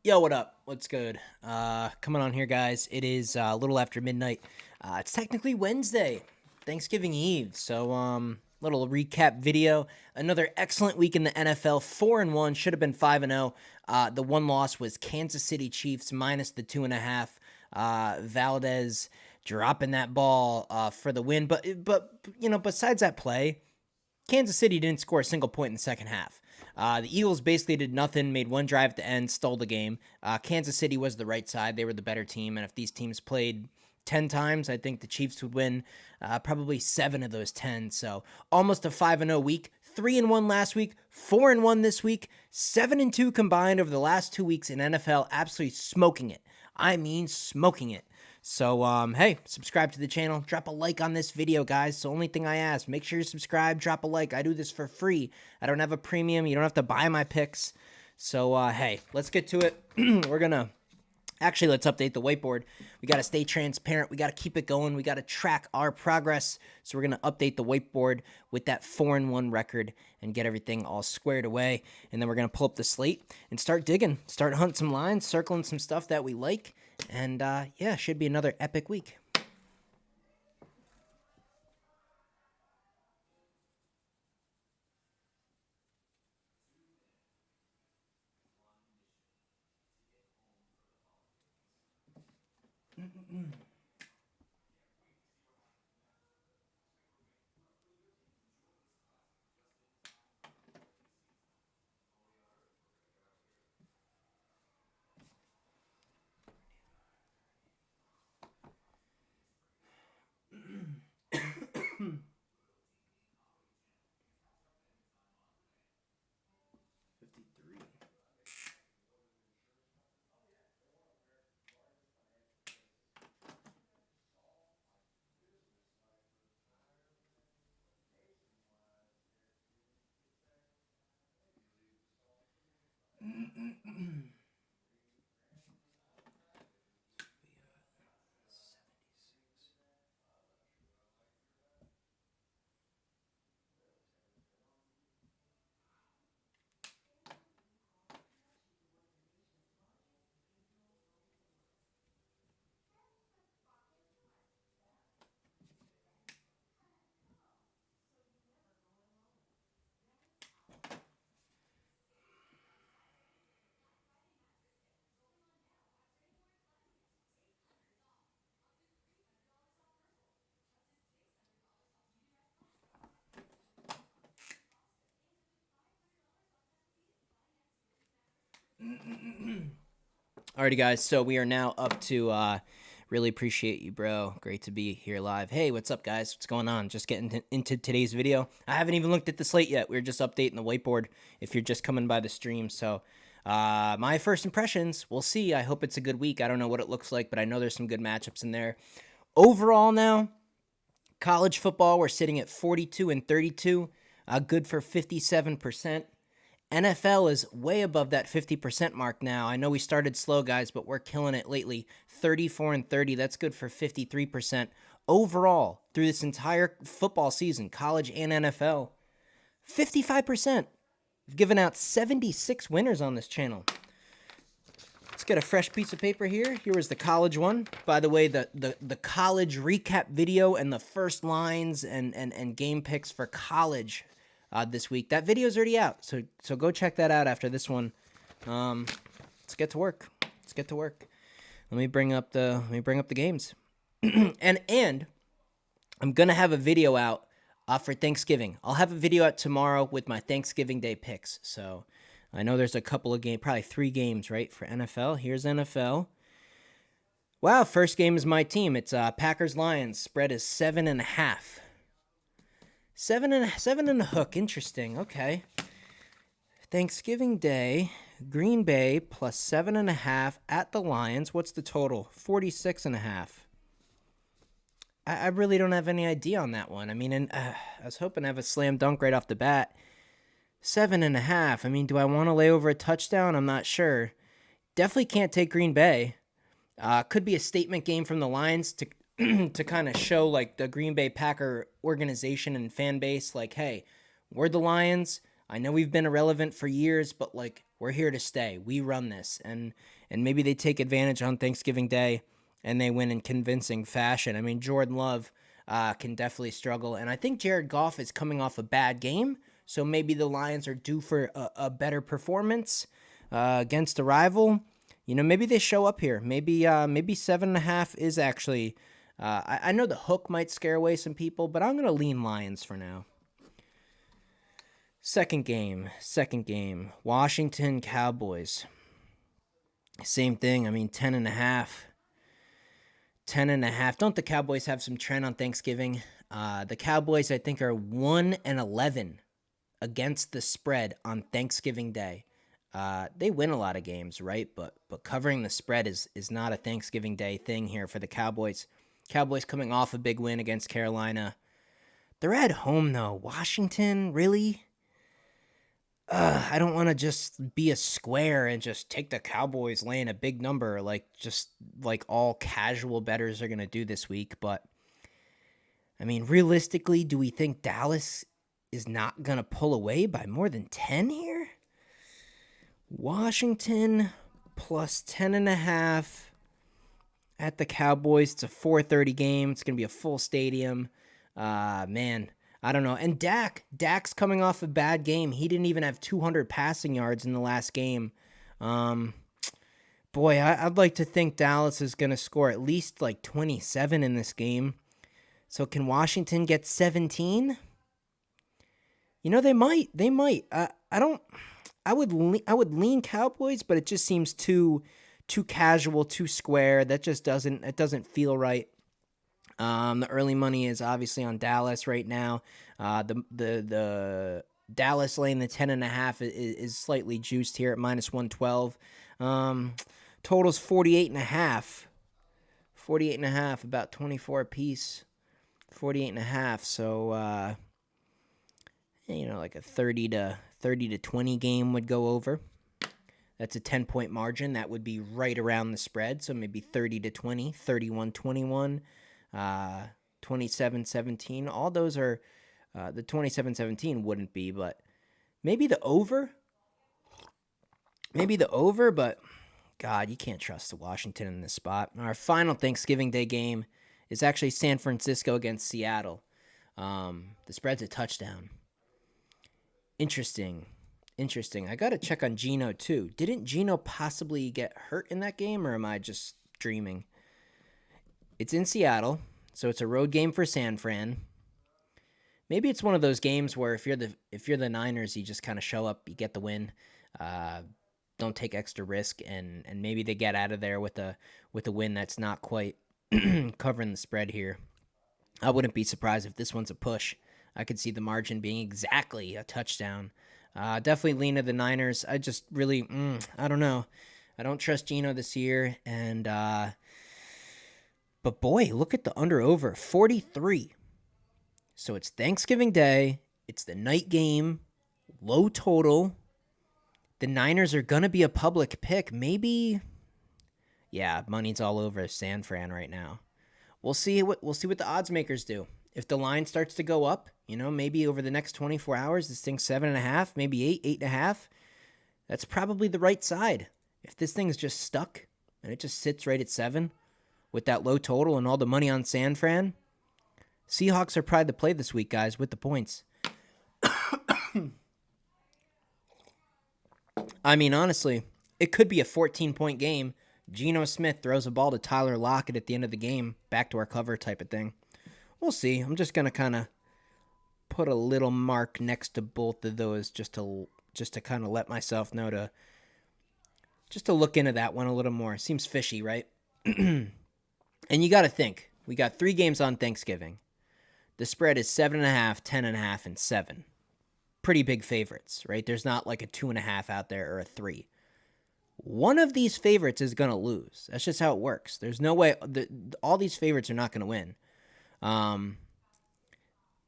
Yo, what up? What's good? Coming on here, guys. It is a little after midnight. It's technically Wednesday, Thanksgiving Eve. So, little recap video. Another excellent week in the NFL. 4-1, should have been 5-0. The one loss was Kansas City Chiefs minus the 2.5. Valdez dropping that ball for the win. But besides that play, Kansas City didn't score a single point in the second half. The Eagles basically did nothing, made one drive at the end, stole the game. Kansas City was the right side. They were the better team. And if these teams played 10 times, I think the Chiefs would win probably 7 of those 10. So almost a 5-0 week. 3-1 last week, 4-1 this week, 7-2 combined over the last 2 weeks in NFL. Absolutely smoking it. I mean, smoking it. So, hey, subscribe to the channel. Drop a like on this video, guys. It's the only thing I ask. Make sure you subscribe. Drop a like. I do this for free. I don't have a premium. You don't have to buy my picks. So, hey, let's get to it. Let's update the whiteboard. We got to stay transparent. We got to keep it going. We got to track our progress. So we're going to update the whiteboard with that 4-1 record and get everything all squared away. And then we're going to pull up the slate and start digging, start hunting some lines, circling some stuff that we like. And yeah, should be another epic week. Alrighty, guys. So we are now up to. Really appreciate you, bro. Great to be here live. Hey, what's up, guys? What's going on? Just getting into today's video. I haven't even looked at the slate yet. We're just updating the whiteboard if you're just coming by the stream. So, my first impressions, we'll see. I hope it's a good week. I don't know what it looks like, but I know there's some good matchups in there. Overall, now, college football, we're sitting at 42-32, good for 57%. NFL is way above that 50% mark now. I know we started slow, guys, but we're killing it lately. 34-30, that's good for 53%. Overall, through this entire football season, college and NFL, 55%. We've given out 76 winners on this channel. Let's get a fresh piece of paper here. Here is the college one. By the way, the college recap video and the first lines and game picks for college this week. That video is already out, so go check that out after this one. Let's get to work. Let's get to work. Let me bring up the games, and I'm gonna have a video out for Thanksgiving. I'll have a video out tomorrow with my Thanksgiving Day picks. So I know there's a couple of games, probably 3 games, right, for NFL. Here's NFL. Wow, first game is my team. It's Packers Lions. Spread is 7.5. 7 and a hook. Interesting. Okay. Thanksgiving Day, Green Bay plus 7.5 at the Lions. What's the total? 46.5. I really don't have any idea on that one. I mean, I was hoping to have a slam dunk right off the bat. 7.5. I mean, do I want to lay over a touchdown? I'm not sure. Definitely can't take Green Bay. Could be a statement game from the Lions to to kind of show like the Green Bay Packer organization and fan base, like, hey, we're the Lions. I know we've been irrelevant for years, but like we're here to stay. We run this, and maybe they take advantage on Thanksgiving Day and they win in convincing fashion. I mean, Jordan Love can definitely struggle, and I think Jared Goff is coming off a bad game, so maybe the Lions are due for a better performance against a rival. You know, maybe they show up here. Maybe 7.5 is actually. I know the hook might scare away some people, but I'm gonna lean Lions for now. Second game. Washington Cowboys. Same thing. I mean, 10.5. 10.5. Don't the Cowboys have some trend on Thanksgiving? The Cowboys, I think, are 1-11 against the spread on Thanksgiving Day. They win a lot of games, right? But covering the spread is not a Thanksgiving Day thing here for the Cowboys. Cowboys coming off a big win against Carolina. They're at home, though. Washington, really? I don't want to just be a square and just take the Cowboys laying a big number like all casual bettors are going to do this week. But, I mean, realistically, do we think Dallas is not going to pull away by more than 10 here? Washington plus 10.5 at the Cowboys. It's a 4:30 game. It's going to be a full stadium. Man, I don't know. And Dak's coming off a bad game. He didn't even have 200 passing yards in the last game. Boy, I'd like to think Dallas is going to score at least like 27 in this game. So can Washington get 17? You know, they might. I would lean Cowboys, but it just seems too casual, too square. That just doesn't feel right. The early money is obviously on Dallas right now. The Dallas laying the 10.5 is slightly juiced here at -112. Total's 48.5. 48.5, about 24 apiece. 48.5. So like a 30 to 20 game would go over. That's a 10-point margin. That would be right around the spread. So maybe 30 to 20, 31-21. 27-17. All those are the 27-17 wouldn't be, but maybe the over. But God, you can't trust the Washington in this spot. Our final Thanksgiving Day game is actually San Francisco against Seattle. The spread's a touchdown. Interesting. I got to check on Geno too. Didn't Geno possibly get hurt in that game, or am I just dreaming? It's in Seattle, so it's a road game for San Fran. Maybe it's one of those games where if you're the Niners, you just kind of show up, you get the win, don't take extra risk, and maybe they get out of there with a win that's not quite covering the spread here. I wouldn't be surprised if this one's a push. I could see the margin being exactly a touchdown. Definitely lean to the Niners. I just really, I don't know. I don't trust Geno this year, and but boy, look at the under-over, 43. So it's Thanksgiving Day. It's the night game. Low total. The Niners are going to be a public pick. Maybe, yeah, money's all over San Fran right now. We'll see what the odds makers do. If the line starts to go up, maybe over the next 24 hours, this thing's 7.5, maybe 8.5. That's probably the right side. If this thing's just stuck and it just sits right at 7, with that low total and all the money on San Fran, Seahawks are probably the play this week, guys, with the points. I mean, honestly, it could be a 14-point game. Geno Smith throws a ball to Tyler Lockett at the end of the game, backdoor cover type of thing. We'll see. I'm just going to kind of put a little mark next to both of those just to kind of let myself know to look into that one a little more. Seems fishy, right? And you got to think, we got 3 games on Thanksgiving. The spread is 7.5, 10.5, and 7. Pretty big favorites, right? There's not like a 2.5 out there or a 3. One of these favorites is going to lose. That's just how it works. There's no way. All these favorites are not going to win.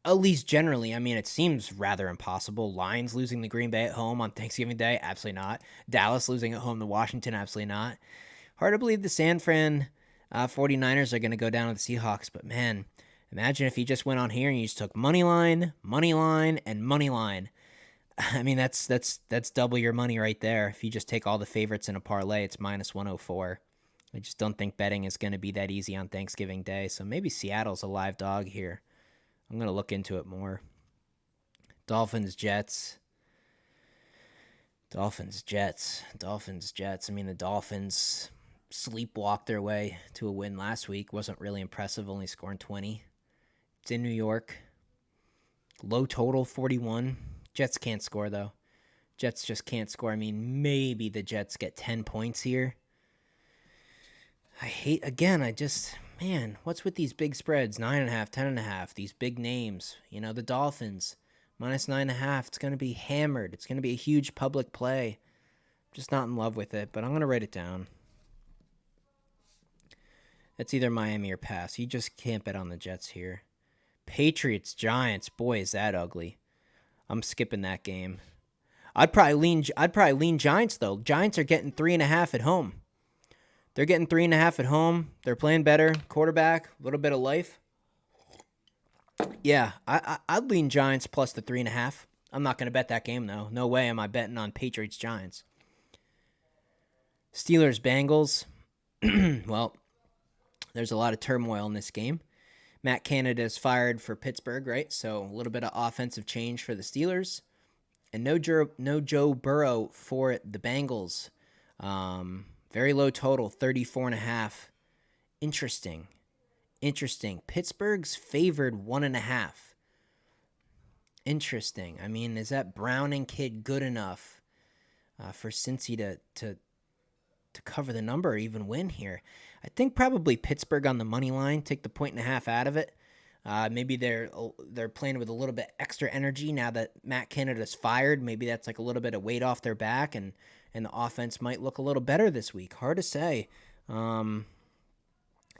At least generally, I mean, it seems rather impossible. Lions losing to Green Bay at home on Thanksgiving Day? Absolutely not. Dallas losing at home to Washington? Absolutely not. Hard to believe the San Fran 49ers are going to go down to the Seahawks, but man, imagine if you just went on here and you just took money line, and money line. I mean, that's double your money right there. If you just take all the favorites in a parlay, it's minus 104. I just don't think betting is going to be that easy on Thanksgiving Day. So maybe Seattle's a live dog here. I'm going to look into it more. Dolphins, Jets. Dolphins, Jets. Dolphins, Jets. I mean, the Dolphins sleepwalked their way to a win last week. Wasn't really impressive, only scoring 20. It's in New York. Low total, 41. Jets can't score, though. Jets just can't score. I mean, maybe the Jets get 10 points here. Man, what's with these big spreads? 9.5, 10.5, these big names. You know, the Dolphins, minus 9.5. It's going to be hammered. It's going to be a huge public play. Just not in love with it, but I'm going to write it down. It's either Miami or pass. You just can't bet on the Jets here. Patriots, Giants. Boy, is that ugly. I'm skipping that game. I'd probably lean Giants, though. Giants are getting 3.5 at home. They're getting 3.5 at home. They're playing better. Quarterback, a little bit of life. Yeah, I'd lean Giants plus the 3.5. I'm not going to bet that game, though. No way am I betting on Patriots, Giants. Steelers, Bengals. Well, there's a lot of turmoil in this game. Matt Canada is fired for Pittsburgh, right? So a little bit of offensive change for the Steelers. And no Joe Burrow for the Bengals. Very low total, 34.5. Interesting. Pittsburgh's favored 1.5. Interesting. I mean, is that Browning kid good enough for Cincy to cover the number or even win here? I think probably Pittsburgh on the money line. Take the 1.5 out of it. Maybe they're playing with a little bit extra energy now that Matt Canada's fired. Maybe that's like a little bit of weight off their back, and the offense might look a little better this week. Hard to say.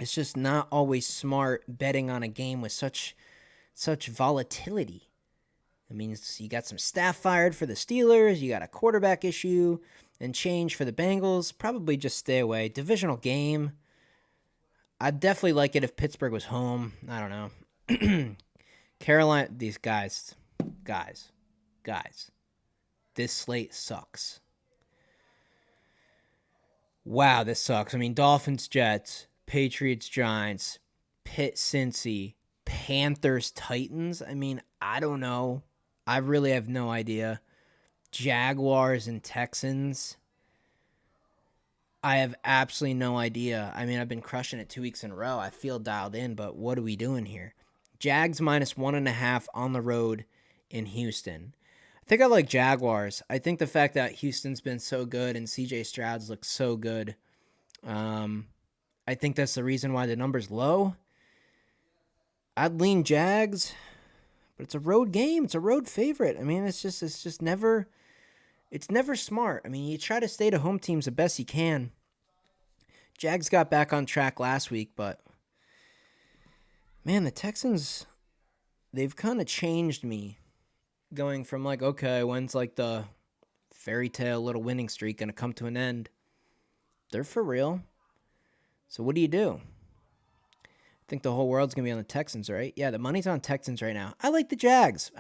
It's just not always smart betting on a game with such volatility. I mean, you got some staff fired for the Steelers. You got a quarterback issue and change for the Bengals. Probably just stay away. Divisional game. I'd definitely like it if Pittsburgh was home. I don't know. Carolina, these guys. This slate sucks. Wow, this sucks. I mean, Dolphins, Jets, Patriots, Giants, Pitt, Cincy, Panthers, Titans. I mean, I don't know. I really have no idea. Jaguars and Texans. I have absolutely no idea. I mean, I've been crushing it 2 weeks in a row. I feel dialed in, but what are we doing here? Jags minus 1.5 on the road in Houston. I think I like Jaguars. I think the fact that Houston's been so good and CJ Stroud's looked so good, I think that's the reason why the number's low. I'd lean Jags, but it's a road game. It's a road favorite. I mean, it's never smart. I mean, you try to stay to home teams the best you can. Jags got back on track last week, but man, the Texans, they've kind of changed me. Going from like, okay, when's like the fairy tale little winning streak going to come to an end? They're for real. So what do you do? I think the whole world's going to be on the Texans, right? Yeah, the money's on Texans right now. I like the Jags.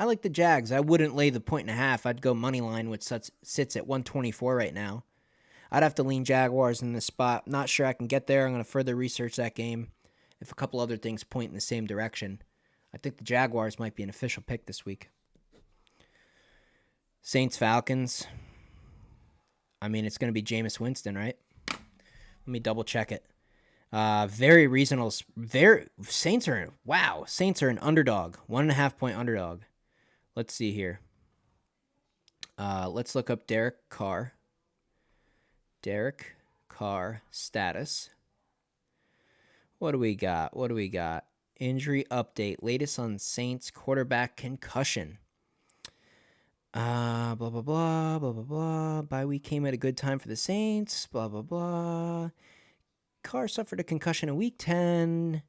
I wouldn't lay the 1.5. I'd go money line, which sits at 124 right now. I'd have to lean Jaguars in this spot. Not sure I can get there. I'm going to further research that game. If a couple other things point in the same direction, I think the Jaguars might be an official pick this week. Saints, Falcons. I mean, it's going to be Jameis Winston, right? Let me double check it. Very reasonable. Saints are an underdog. 1.5 point underdog. Let's see here. Let's look up Derek Carr. Derek Carr status. What do we got? Injury update. Latest on Saints quarterback concussion. Blah, blah, blah, blah, blah, blah. Bye week came at a good time for the Saints. Blah, blah, blah. Carr suffered a concussion in week 10.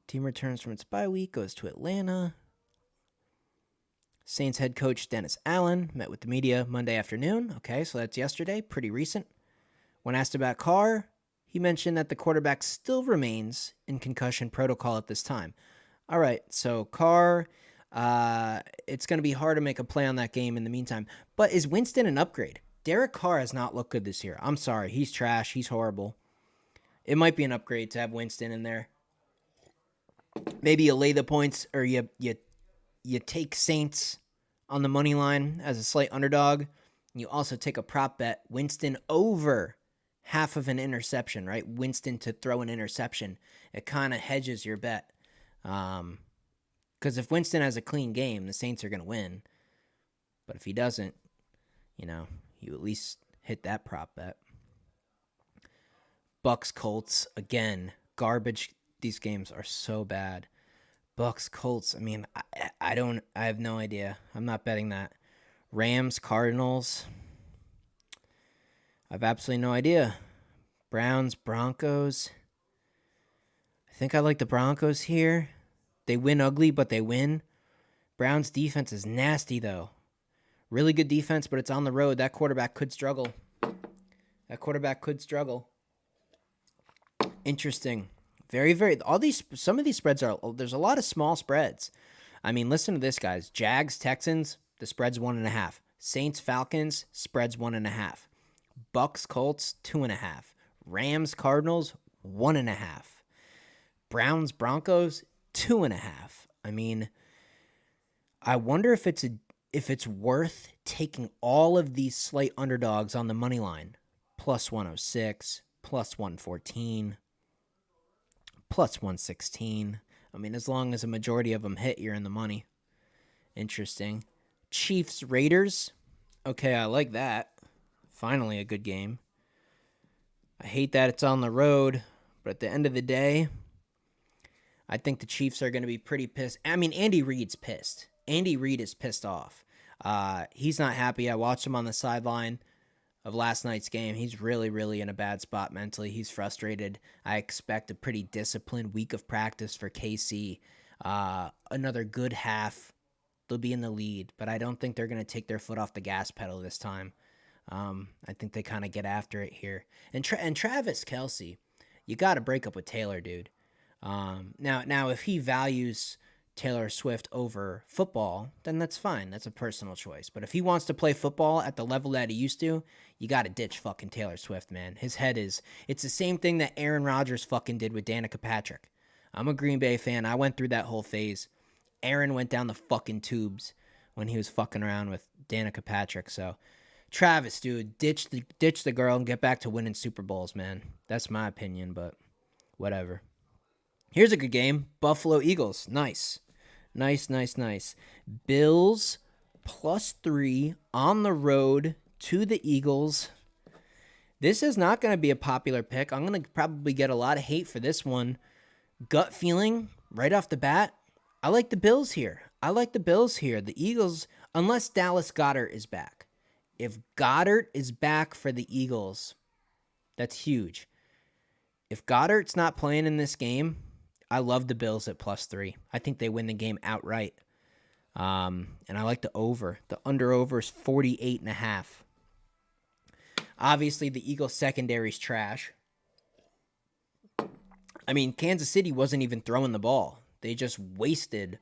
Team returns from its bye week, goes to Atlanta. Saints head coach Dennis Allen met with the media Monday afternoon. Okay, so that's yesterday, pretty recent. When asked about Carr, he mentioned that the quarterback still remains in concussion protocol at this time. All right, so Carr, It's going to be hard to make a play on that game in the meantime. But is Winston an upgrade? Derek Carr has not looked good this year. I'm sorry. He's trash. He's horrible. It might be an upgrade to have Winston in there. Maybe you lay the points, or you take Saints on the money line as a slight underdog. You also take a prop bet, Winston over half of an interception, right? Winston to throw an interception. It kind of hedges your bet. Because if Winston has a clean game, the Saints are going to win. But if he doesn't, you at least hit that prop bet. Bucks Colts, again, garbage. These games are so bad. Bucks Colts, I have no idea. I'm not betting that. Rams Cardinals, I have absolutely no idea. Browns Broncos, I think I like the Broncos here. They win ugly, but they win. Browns defense is nasty, though. Really good defense, but it's on the road. That quarterback could struggle. Interesting. Very, very. Some of these spreads there's a lot of small spreads. Listen to this, guys. Jags Texans, the spread's 1.5. Saints Falcons, spread's 1.5. Bucks Colts, 2.5. Rams Cardinals, 1.5. Browns Broncos, 2.5. I wonder if it's worth taking all of these slight underdogs on the money line. Plus 106, plus 114, plus 116. As long as a majority of them hit, you're in the money. Interesting. Chiefs Raiders. Okay, I like that. Finally a good game. I hate that it's on the road, but at the end of the day, I think the Chiefs are going to be pretty pissed. Andy Reid's pissed. Andy Reid is pissed off. He's not happy. I watched him on the sideline of last night's game. He's really, really in a bad spot mentally. He's frustrated. I expect a pretty disciplined week of practice for KC. Another good half. They'll be in the lead, but I don't think they're going to take their foot off the gas pedal this time. I think they kind of get after it here. And Travis Kelce, you got to break up with Taylor, dude. Now, if he values Taylor Swift over football, then that's fine. That's a personal choice. But if he wants to play football at the level that he used to, you got to ditch fucking Taylor Swift, man. His head it's the same thing that Aaron Rodgers fucking did with Danica Patrick. I'm a Green Bay fan. I went through that whole phase. Aaron went down the fucking tubes when he was fucking around with Danica Patrick. So, Travis, dude, ditch the girl and get back to winning Super Bowls, man. That's my opinion, but whatever. Here's a good game. Buffalo Eagles. Nice. Bills +3 on the road to the Eagles. This is not going to be a popular pick. I'm going to probably get a lot of hate for this one. Gut feeling, right off the bat, I like the Bills here. The Eagles, unless Dallas Goedert is back. If Goedert is back for the Eagles, that's huge. If Goddard's not playing in this game, I love the Bills at +3. I think they win the game outright. And I like the over. The under-over is 48.5. Obviously, the Eagles secondary's trash. Kansas City wasn't even throwing the ball. They just wasted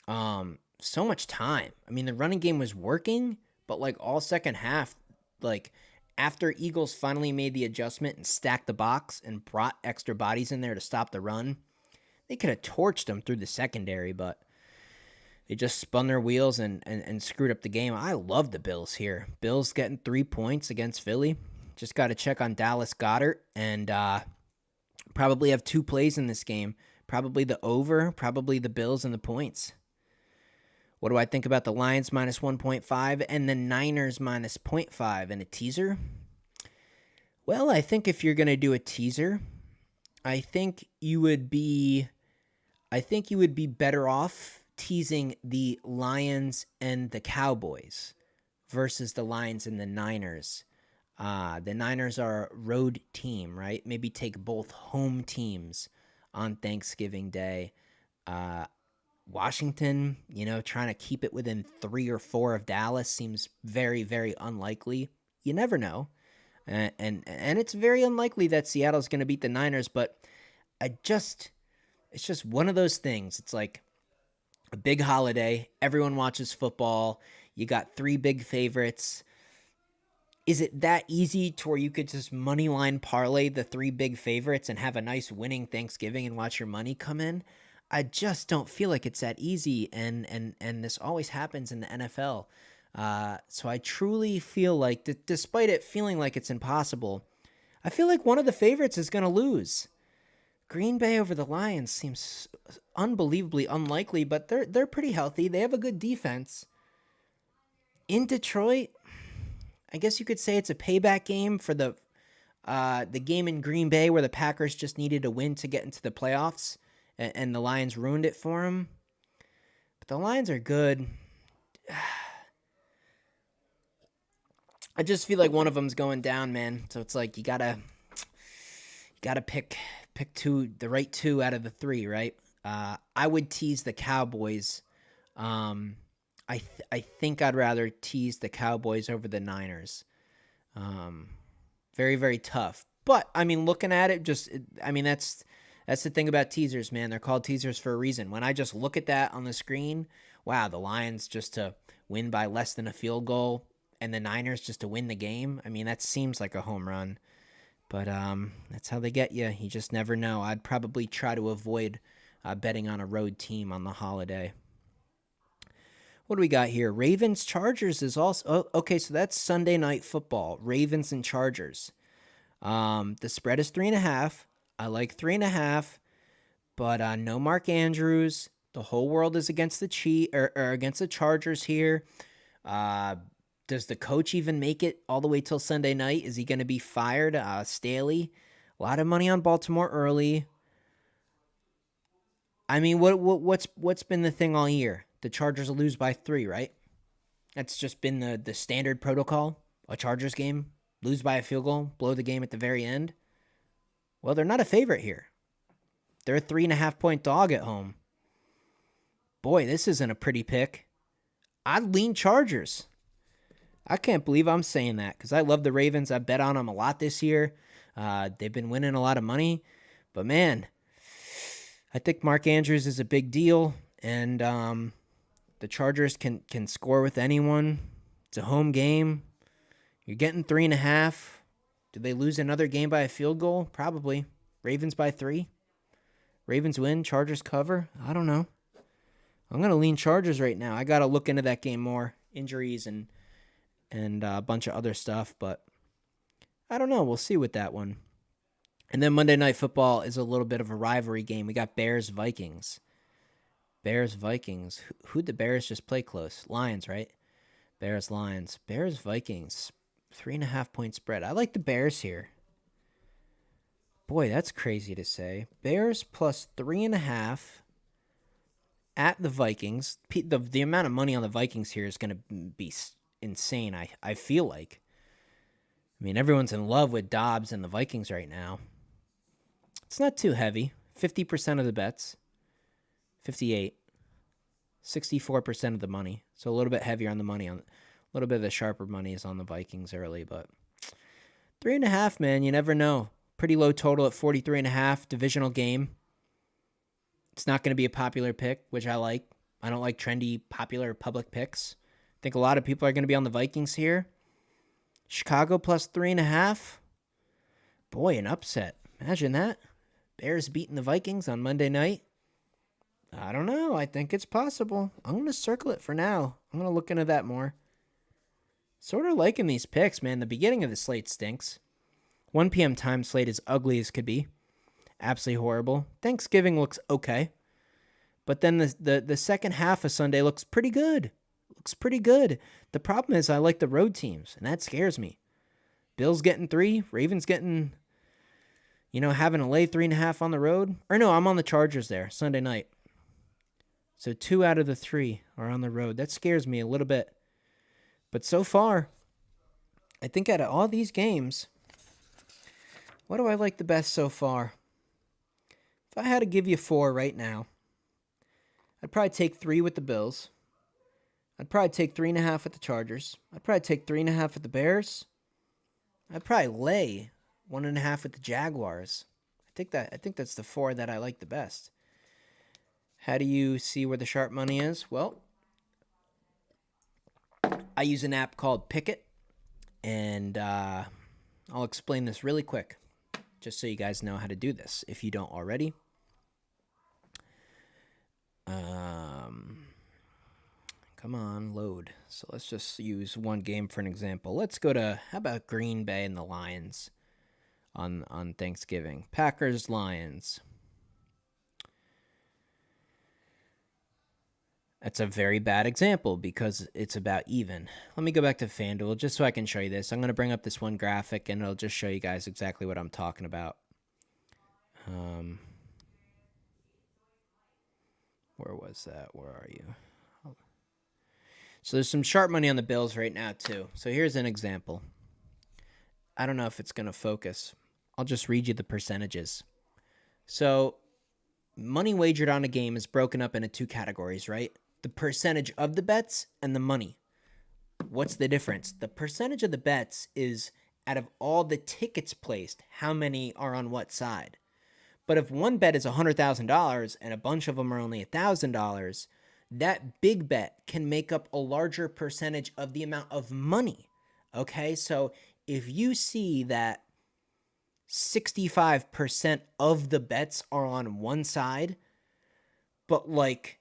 so much time. The running game was working, but all second half, after Eagles finally made the adjustment and stacked the box and brought extra bodies in there to stop the run, they could have torched them through the secondary, but they just spun their wheels and screwed up the game. I love the Bills here. Bills getting 3 points against Philly. Just got to check on Dallas Goedert and probably have 2 plays in this game. Probably the over, probably the Bills and the points. What do I think about the Lions -1.5 and the Niners -0.5 and a teaser? Well, I think if you're going to do a teaser, I think you would be better off teasing the Lions and the Cowboys versus the Lions and the Niners. The Niners are a road team, right? Maybe take both home teams on Thanksgiving Day. Washington, trying to keep it within 3 or 4 of Dallas seems very, very unlikely. You never know. And it's very unlikely that Seattle's going to beat the Niners, but it's just one of those things. It's like a big holiday. Everyone watches football. You got three big favorites. Is it that easy to where you could just money line parlay the three big favorites and have a nice winning Thanksgiving and watch your money come in? I just don't feel like it's that easy, and this always happens in the NFL. So I truly feel like, despite it feeling like it's impossible, I feel like one of the favorites is going to lose. Green Bay over the Lions seems unbelievably unlikely, but they're pretty healthy. They have a good defense. In Detroit, I guess you could say it's a payback game for the game in Green Bay where the Packers just needed a win to get into the playoffs, and the Lions ruined it for them. But the Lions are good. I just feel like one of them's going down, man. So it's like you gotta pick the right two out of the three, right? I would tease the Cowboys. I think I'd rather tease the Cowboys over the Niners. Very, very tough. But I mean, looking at it, that's the thing about teasers, man. They're called teasers for a reason. When I just look at that on the screen, wow, the Lions just to win by less than a field goal, and the Niners just to win the game. I mean, that seems like a home run. But that's how they get you. You just never know. I'd probably try to avoid betting on a road team on the holiday. What do we got here? Ravens Chargers is also okay. So that's Sunday Night Football. Ravens and Chargers. The spread is 3.5. I like 3.5, but no Mark Andrews. The whole world is against the against the Chargers here. Does the coach even make it all the way till Sunday night? Is he going to be fired? Staley. A lot of money on Baltimore early. I mean, what's been the thing all year? The Chargers will lose by 3, right? That's just been the standard protocol. A Chargers game, lose by a field goal, blow the game at the very end. Well, they're not a favorite here. They're a 3.5-point dog at home. Boy, this isn't a pretty pick. I'd lean Chargers. I can't believe I'm saying that because I love the Ravens. I bet on them a lot this year. They've been winning a lot of money. But, man, I think Mark Andrews is a big deal. And the Chargers can score with anyone. It's a home game. You're getting 3.5. Do they lose another game by a field goal? Probably. Ravens by 3. Ravens win. Chargers cover. I don't know. I'm going to lean Chargers right now. I got to look into that game more. Injuries and a bunch of other stuff. But I don't know. We'll see with that one. And then Monday Night Football is a little bit of a rivalry game. We got Bears-Vikings. Bears-Vikings. Who'd the Bears just play close? Lions, right? Bears-Lions. Bears-Vikings. 3.5-point spread. I like the Bears here. Boy, that's crazy to say. Bears plus 3.5 at the Vikings. The amount of money on the Vikings here is going to be insane, I feel like. I mean, everyone's in love with Dobbs and the Vikings right now. It's not too heavy. 50% of the bets. 58. 64% of the money. So a little bit heavier on the money. A little bit of the sharper money is on the Vikings early, but 3.5, man, you never know. Pretty low total at 43.5, divisional game. It's not going to be a popular pick, which I like. I don't like trendy, popular public picks. I think a lot of people are going to be on the Vikings here. Chicago plus 3.5. Boy, an upset. Imagine that. Bears beating the Vikings on Monday night. I don't know. I think it's possible. I'm going to circle it for now. I'm going to look into that more. Sort of liking these picks, man. The beginning of the slate stinks. 1 p.m. time slate is ugly as could be. Absolutely horrible. Thanksgiving looks okay. But then the second half of Sunday looks pretty good. Looks pretty good. The problem is I like the road teams, and that scares me. Bills getting 3. Ravens getting, having to lay 3.5 on the road. Or no, I'm on the Chargers there, Sunday night. So 2 out of the 3 are on the road. That scares me a little bit. But so far, I think out of all these games, what do I like the best so far? If I had to give you 4 right now, I'd probably take 3 with the Bills. I'd probably take 3.5 with the Chargers. I'd probably take 3.5 with the Bears. I'd probably lay 1.5 with the Jaguars. I think that's the 4 that I like the best. How do you see where the sharp money is? Well, I use an app called Pickit, and I'll explain this really quick, just so you guys know how to do this if you don't already. Come on, load. So let's just use one game for an example. Let's go to, how about Green Bay and the Lions on Thanksgiving? Packers, Lions. That's a very bad example because it's about even. Let me go back to FanDuel just so I can show you this. I'm going to bring up this one graphic and it'll just show you guys exactly what I'm talking about. Where was that? Where are you? So there's some sharp money on the Bills right now too. So here's an example. I don't know if it's going to focus. I'll just read you the percentages. So money wagered on a game is broken up into two categories, right? The percentage of the bets and the money. What's the difference? The percentage of the bets is out of all the tickets placed, how many are on what side. But if one bet is $100,000 and a bunch of them are only $1,000, that big bet can make up a larger percentage of the amount of money. Okay, so if you see that 65% of the bets are on one side, but like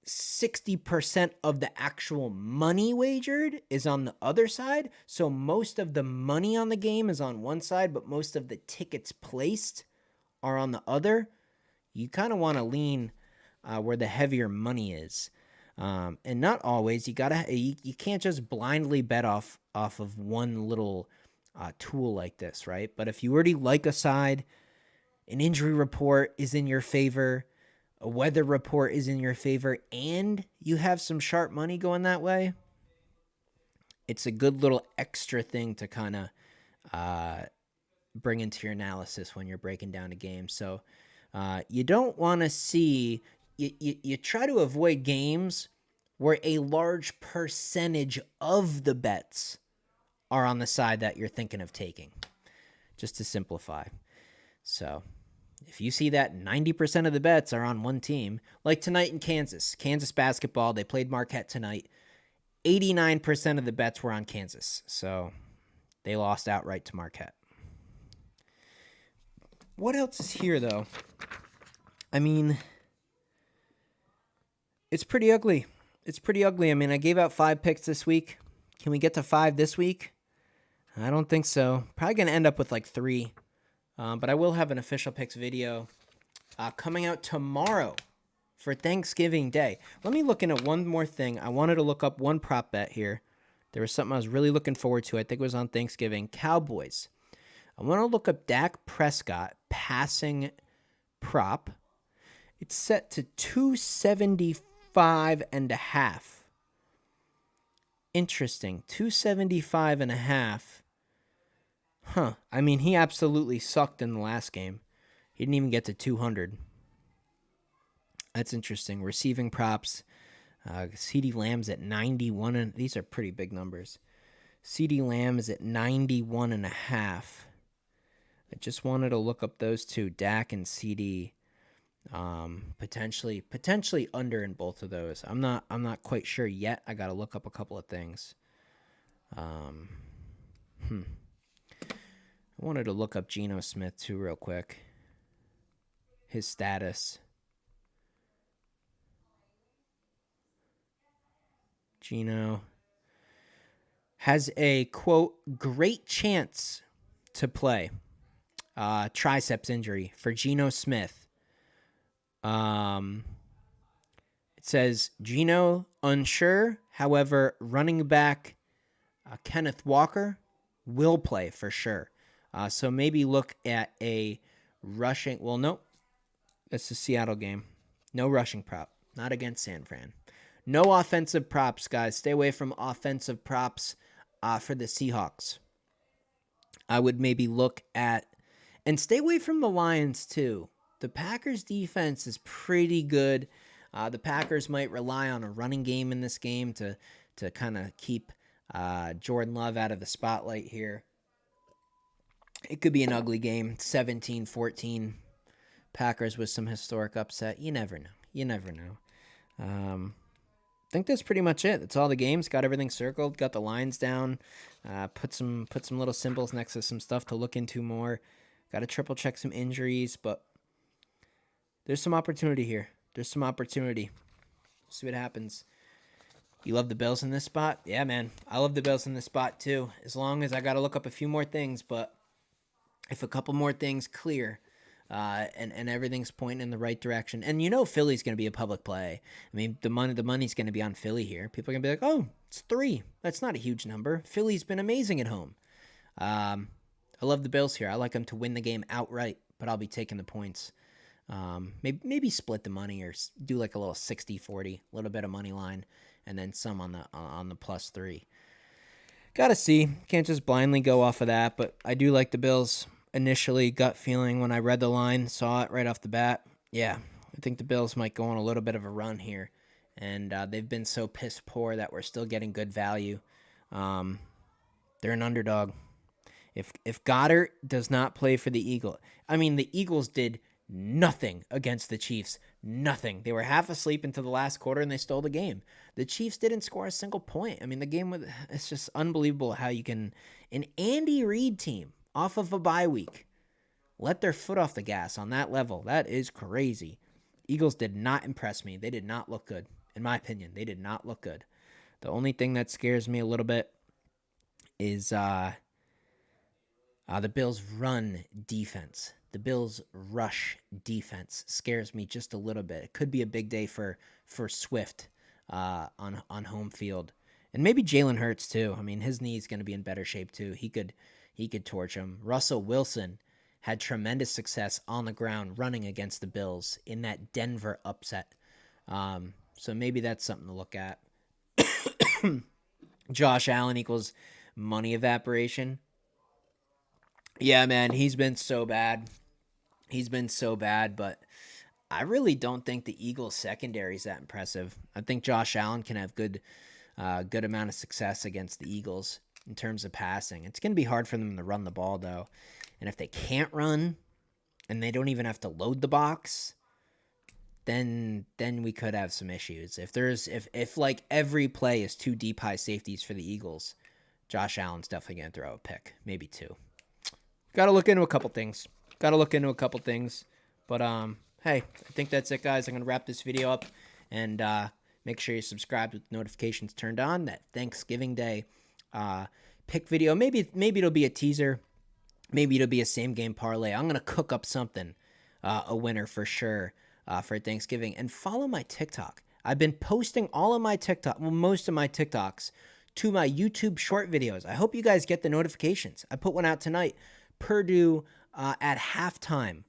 60% of the actual money wagered is on the other side, so most of the money on the game is on one side, but most of the tickets placed are on the other, you kind of want to lean where the heavier money is. And not always. You can't just blindly bet off of one little tool like this, right? But if you already like a side, an injury report is in your favor, a weather report is in your favor, and you have some sharp money going that way, it's a good little extra thing to kind of bring into your analysis when you're breaking down a game. So you don't want to see, you try to avoid games where a large percentage of the bets are on the side that you're thinking of taking, just to simplify. So if you see that 90% of the bets are on one team, like tonight in Kansas basketball, they played Marquette tonight. 89% of the bets were on Kansas. So they lost outright to Marquette. What else is here, though? I mean, it's pretty ugly. It's pretty ugly. I mean, I gave out 5 picks this week. Can we get to 5 this week? I don't think so. Probably going to end up with like 3. But I will have an official picks video coming out tomorrow for Thanksgiving Day. Let me look into one more thing. I wanted to look up one prop bet here. There was something I was really looking forward to. I think it was on Thanksgiving. Cowboys. I want to look up Dak Prescott passing prop. It's set to 275.5. Interesting. 275.5. Huh. I mean, he absolutely sucked in the last game. He didn't even get to 200. That's interesting. Receiving props. CeeDee Lamb's at 91. And these are pretty big numbers. CeeDee Lamb is at 91.5. I just wanted to look up those two, Dak and CeeDee. Potentially under in both of those. I'm not quite sure yet. I got to look up a couple of things. I wanted to look up Geno Smith too real quick. His status. Geno has a, quote, great chance to play. Triceps injury for Geno Smith. It says Geno unsure. However, running back Kenneth Walker will play for sure. So maybe look at a rushing. Well, no, it's the Seattle game. No rushing prop. Not against San Fran. No offensive props, guys. Stay away from offensive props for the Seahawks. I would maybe look at, and stay away from the Lions too. The Packers defense is pretty good. The Packers might rely on a running game in this game to kind of keep Jordan Love out of the spotlight here. It could be an ugly game, 17-14. Packers with some historic upset. You never know. You never know. I think that's pretty much it. That's all the games. Got everything circled. Got the lines down. Put some little symbols next to some stuff to look into more. Got to triple check some injuries, but there's some opportunity here. There's some opportunity. See what happens. You love the Bills in this spot? Yeah, man. I love the Bills in this spot too. As long as I got to look up a few more things, but if a couple more things clear, and everything's pointing in the right direction, and you know Philly's going to be a public play. I mean, the money's going to be on Philly here. People are going to be like, oh, it's 3. That's not a huge number. Philly's been amazing at home. I love the Bills here. I like them to win the game outright, but I'll be taking the points. Maybe split the money or do like a little 60-40, a little bit of money line, and then some on the +3. Gotta see. Can't just blindly go off of that, but I do like the Bills. Initially, gut feeling when I read the line, saw it right off the bat. Yeah, I think the Bills might go on a little bit of a run here, and they've been so piss poor that we're still getting good value. They're an underdog. If Goddard does not play for the Eagles, I mean, the Eagles did nothing against the Chiefs. Nothing. They were half asleep into the last quarter, and they stole the game. The Chiefs didn't score a single point. I mean, the game it's just unbelievable how you can, an Andy Reid team off of a bye week, let their foot off the gas on that level. That is crazy. Eagles did not impress me. They did not look good. In my opinion, they did not look good. The only thing that scares me a little bit is the Bills' run defense. The Bills' rush defense scares me just a little bit. It could be a big day for Swift on home field. And maybe Jalen Hurts too. I mean, his knee's going to be in better shape too. He could torch him. Russell Wilson had tremendous success on the ground running against the Bills in that Denver upset. So maybe that's something to look at. Josh Allen equals money evaporation. Yeah, man, he's been so bad. But I really don't think the Eagles secondary is that impressive. I think Josh Allen can have good amount of success against the Eagles in terms of passing. It's going to be hard for them to run the ball, though. And if they can't run and they don't even have to load the box, then we could have some issues. If like every play is 2 deep high safeties for the Eagles, Josh Allen's definitely going to throw a pick, maybe 2. Got to look into a couple things. But hey, I think that's it, guys. I'm going to wrap this video up, and make sure you subscribe with notifications turned on. That Thanksgiving Day pick video. Maybe it'll be a teaser. Maybe it'll be a same game parlay. I'm going to cook up something, a winner for sure, for Thanksgiving. And follow my TikTok. I've been posting most of my TikToks to my YouTube short videos. I hope you guys get the notifications. I put one out tonight. Purdue at halftime.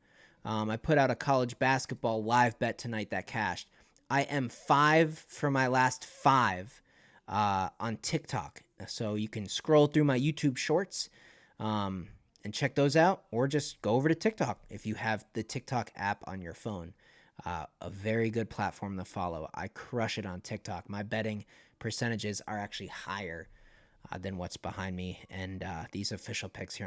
I put out a college basketball live bet tonight that cashed. I am 5 for my last 5 on TikTok. So you can scroll through my YouTube shorts and check those out, or just go over to TikTok if you have the TikTok app on your phone. A very good platform to follow. I crush it on TikTok. My betting percentages are actually higher than what's behind me, and these official picks here